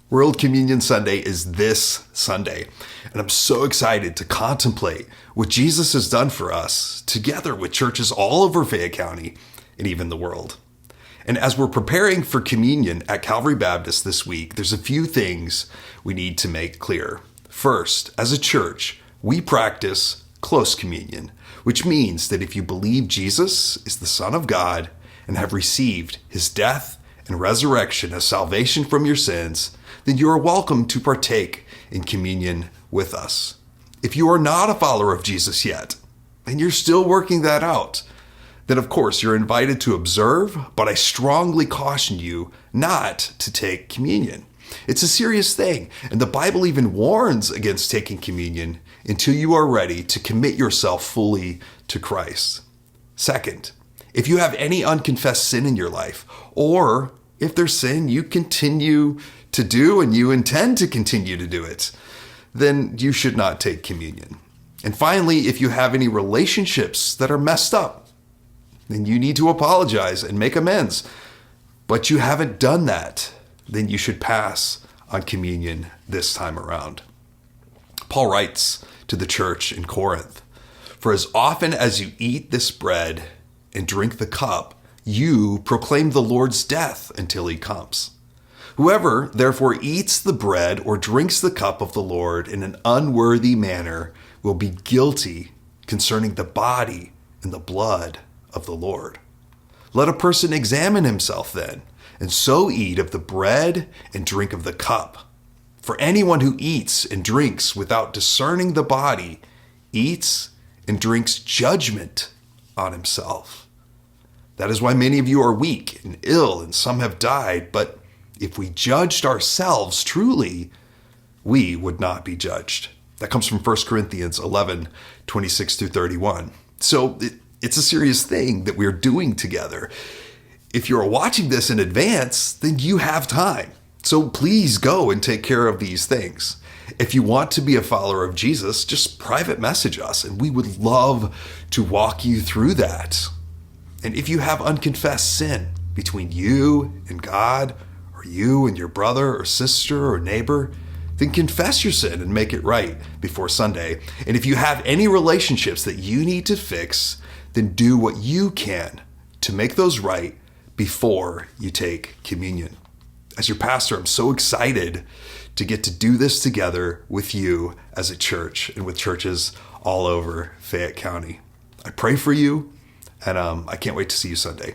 World Communion Sunday is this Sunday, and I'm so excited to contemplate what Jesus has done for us together with churches all over Fayette County and even the world. And as we're preparing for communion at Calvary Baptist this week, there's a few things we need to make clear. First, as a church, we practice close communion, which means that if you believe Jesus is the Son of God and have received his death and resurrection as salvation from your sins, then you are welcome to partake in communion with us. If you are not a follower of Jesus yet, and you're still working that out, then of course you're invited to observe, but I strongly caution you not to take communion. It's a serious thing, and the Bible even warns against taking communion until you are ready to commit yourself fully to Christ. Second, if you have any unconfessed sin in your life, or if there's sin you continue to do and you intend to continue to do it, then you should not take communion. And finally, if you have any relationships that are messed up, then you need to apologize and make amends. But you haven't done that, then you should pass on communion this time around. Paul writes to the church in Corinth, "For as often as you eat this bread and drink the cup, you proclaim the Lord's death until he comes. Whoever therefore eats the bread or drinks the cup of the Lord in an unworthy manner will be guilty concerning the body and the blood of the Lord. Let a person examine himself then, and so eat of the bread and drink of the cup. For anyone who eats and drinks without discerning the body eats and drinks judgment on himself. That is why many of you are weak and ill, and some have died. But if we judged ourselves truly, we would not be judged." That comes from 1 Corinthians 11, 26 through 31. So it's a serious thing that we're doing together. If you're watching this in advance, then you have time. So please go and take care of these things. If you want to be a follower of Jesus, just private message us, and we would love to walk you through that. And if you have unconfessed sin between you and God, or you and your brother or sister or neighbor, then confess your sin and make it right before Sunday. And if you have any relationships that you need to fix, then do what you can to make those right before you take communion. As your pastor, I'm so excited to get to do this together with you as a church and with churches all over Fayette County. I pray for you, and I can't wait to see you Sunday.